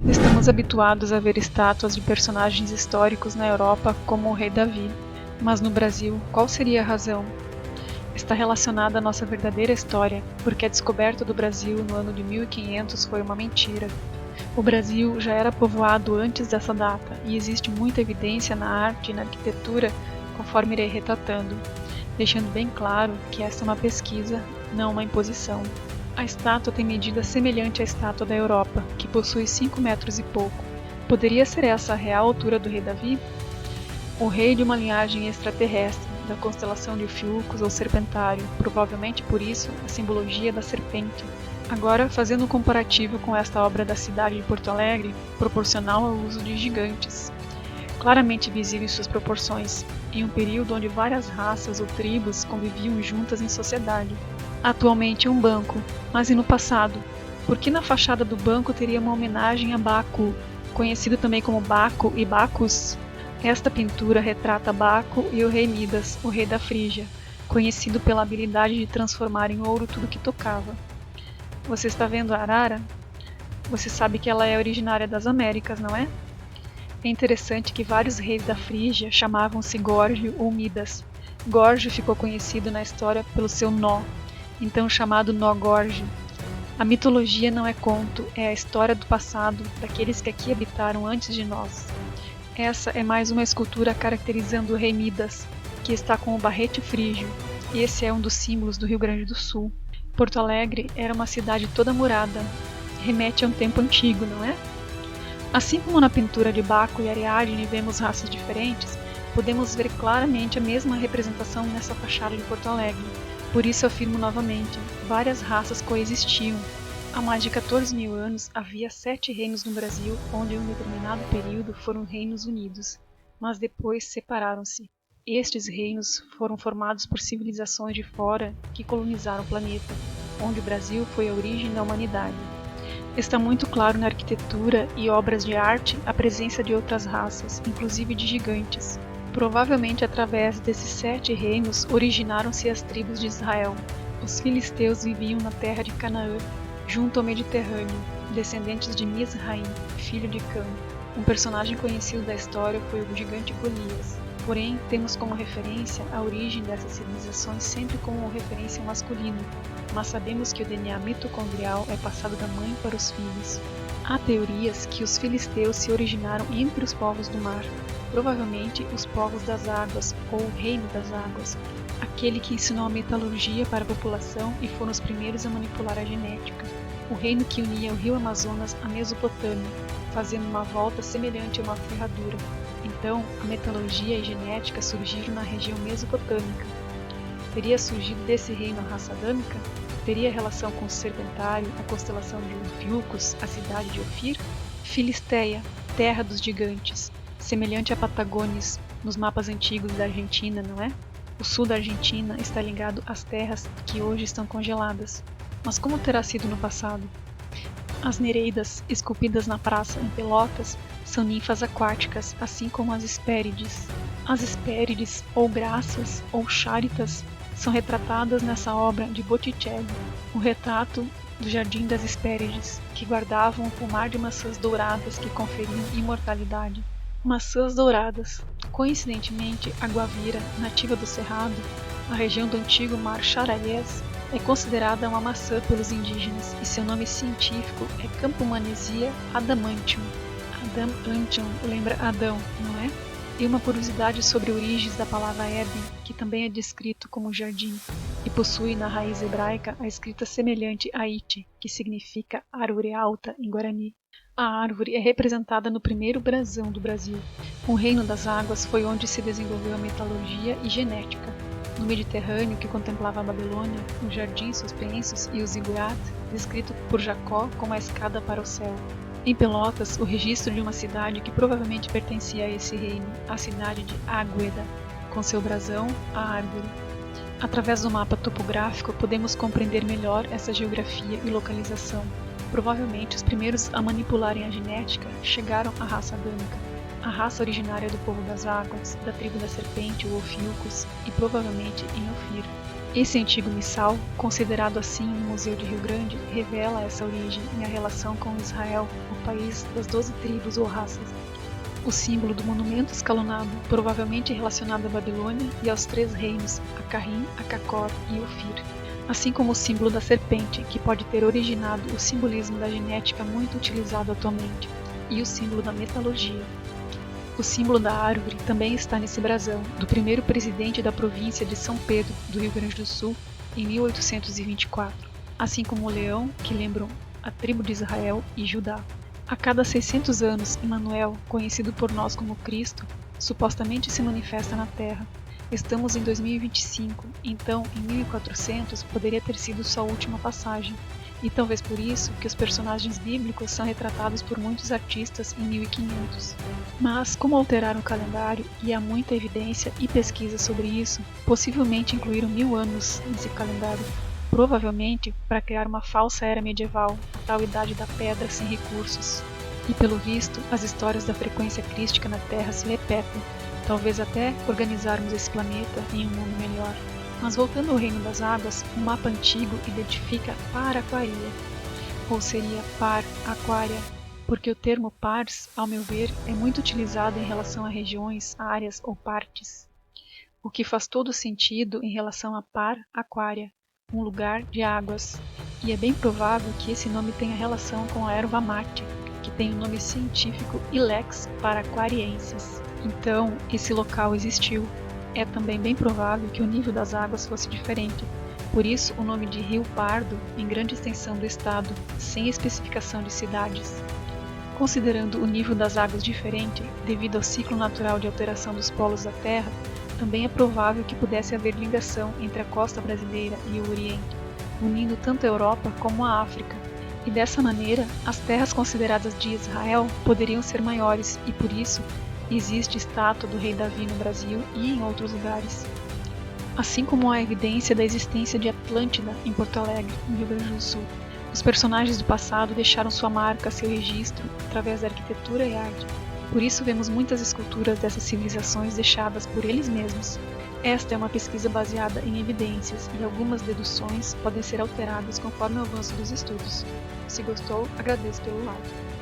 Estamos habituados a ver estátuas de personagens históricos na Europa como o rei Davi, mas no Brasil, qual seria a razão? Está relacionada à nossa verdadeira história, porque a descoberta do Brasil no ano de 1500 foi uma mentira. O Brasil já era povoado antes dessa data e existe muita evidência na arte e na arquitetura, conforme irei retratando, deixando bem claro que esta é uma pesquisa, não uma imposição. A estátua tem medida semelhante à estátua da Europa, que possui 5 metros e pouco. Poderia ser essa a real altura do rei Davi? O rei de uma linhagem extraterrestre, da constelação de Ofiucus ou Serpentário, provavelmente por isso a simbologia da serpente. Agora, fazendo um comparativo com esta obra da cidade de Porto Alegre, proporcional ao uso de gigantes. Claramente visível em suas proporções, em um período onde várias raças ou tribos conviviam juntas em sociedade. Atualmente um banco, mas e no passado? Por que na fachada do banco teria uma homenagem a Baco, conhecido também como Baco e Bacchus? Esta pintura retrata Baco e o rei Midas, o rei da Frígia, conhecido pela habilidade de transformar em ouro tudo que tocava. Você está vendo a arara? Você sabe que ela é originária das Américas, não é? É interessante que vários reis da Frígia chamavam-se Górgio ou Midas. Górgio ficou conhecido na história pelo seu nó, então chamado nó Górgio. A mitologia não é conto, é a história do passado, daqueles que aqui habitaram antes de nós. Essa é mais uma escultura caracterizando o rei Midas, que está com o barrete frígio. Esse é um dos símbolos do Rio Grande do Sul. Porto Alegre era uma cidade toda murada. Remete a um tempo antigo, não é? Assim como na pintura de Baco e Ariadne vemos raças diferentes, podemos ver claramente a mesma representação nessa fachada de Porto Alegre. Por isso afirmo novamente, várias raças coexistiam. Há mais de 14 mil anos havia 7 reinos no Brasil, onde em um determinado período foram reinos unidos, mas depois separaram-se. Estes reinos foram formados por civilizações de fora que colonizaram o planeta, onde o Brasil foi a origem da humanidade. Está muito claro na arquitetura e obras de arte a presença de outras raças, inclusive de gigantes. Provavelmente através desses 7 reinos originaram-se as tribos de Israel. Os filisteus viviam na terra de Canaã, junto ao Mediterrâneo, descendentes de Misraim, filho de Cã. Um personagem conhecido da história foi o gigante Golias. Porém, temos como referência a origem dessas civilizações sempre como referência masculina, mas sabemos que o DNA mitocondrial é passado da mãe para os filhos. Há teorias que os filisteus se originaram entre os povos do mar, provavelmente os povos das águas, ou o reino das águas, aquele que ensinou a metalurgia para a população e foram os primeiros a manipular a genética. O reino que unia o rio Amazonas à Mesopotâmia, fazendo uma volta semelhante a uma ferradura. Então, a metalurgia e a genética surgiram na região mesopotâmica. Teria surgido desse reino a raça adâmica? Teria relação com o Serpentário, a constelação de Ofiucus, a cidade de Ofir? Filisteia, terra dos gigantes, semelhante a Patagônia nos mapas antigos da Argentina, não é? O sul da Argentina está ligado às terras que hoje estão congeladas. Mas como terá sido no passado? As nereidas, esculpidas na praça em Pelotas, são ninfas aquáticas, assim como as Hespérides. As Hespérides, ou Graças, ou Charitas, são retratadas nessa obra de Botticelli, o retrato do Jardim das Hespérides, que guardavam o pomar de maçãs douradas que conferiam imortalidade. Maçãs douradas. Coincidentemente, a guavira, nativa do Cerrado, a região do antigo Mar Charalhés, é considerada uma maçã pelos indígenas e seu nome científico é Campomanesia adamantium. Adamantium lembra Adão, não é? E uma curiosidade sobre origens da palavra Éden, que também é descrito como jardim, e possui na raiz hebraica a escrita semelhante a Ite, que significa árvore alta em Guarani. A árvore é representada no primeiro brasão do Brasil. O reino das águas foi onde se desenvolveu a metalurgia e genética. No Mediterrâneo, que contemplava a Babilônia, os jardins suspensos e o zigurat, descrito por Jacó como a escada para o céu. Em Pelotas, o registro de uma cidade que provavelmente pertencia a esse reino, a cidade de Águeda, com seu brasão, a árvore. Através do mapa topográfico, podemos compreender melhor essa geografia e localização. Provavelmente, os primeiros a manipularem a genética chegaram à raça adâmica, a raça originária do povo das águas, da tribo da serpente ou Ofiucus, e provavelmente em Ofir. Esse antigo missal, considerado assim no Museu de Rio Grande, revela essa origem e a relação com Israel, o país das 12 tribos ou raças. O símbolo do monumento escalonado, provavelmente relacionado à Babilônia e aos 3 reinos, Acarim, Acacor e Ofir. Assim como o símbolo da serpente, que pode ter originado o simbolismo da genética muito utilizado atualmente, e o símbolo da metalurgia. O símbolo da árvore também está nesse brasão, do primeiro presidente da província de São Pedro, do Rio Grande do Sul, em 1824, assim como o leão, que lembram a tribo de Israel e Judá. A cada 600 anos, Emmanuel, conhecido por nós como Cristo, supostamente se manifesta na Terra. Estamos em 2025, então em 1400 poderia ter sido sua última passagem, e talvez por isso que os personagens bíblicos são retratados por muitos artistas em 1500. Mas como alteraram o calendário, e há muita evidência e pesquisa sobre isso, possivelmente incluíram 1000 anos nesse calendário, provavelmente para criar uma falsa era medieval, a tal idade da pedra sem recursos. E pelo visto, as histórias da frequência crística na Terra se repetem, talvez até organizarmos esse planeta em um mundo melhor. Mas voltando ao Reino das Águas, o mapa antigo identifica Paraquaria, ou seria Par-Aquária, porque o termo pars, ao meu ver, é muito utilizado em relação a regiões, áreas ou partes, o que faz todo sentido em relação a Par-Aquária, um lugar de águas, e é bem provável que esse nome tenha relação com a erva mate, que tem o nome científico Ilex paraquariensis. Então, esse local existiu. É também bem provável que o nível das águas fosse diferente, por isso o nome de Rio Pardo em grande extensão do estado, sem especificação de cidades. Considerando o nível das águas diferente, devido ao ciclo natural de alteração dos polos da Terra, também é provável que pudesse haver ligação entre a costa brasileira e o Oriente, unindo tanto a Europa como a África, e dessa maneira as terras consideradas de Israel poderiam ser maiores e por isso existe estátua do rei Davi no Brasil e em outros lugares. Assim como há evidência da existência de Atlântida em Porto Alegre, no Rio Grande do Sul. Os personagens do passado deixaram sua marca, seu registro, através da arquitetura e arte. Por isso vemos muitas esculturas dessas civilizações deixadas por eles mesmos. Esta é uma pesquisa baseada em evidências e algumas deduções podem ser alteradas conforme o avanço dos estudos. Se gostou, agradeço pelo like.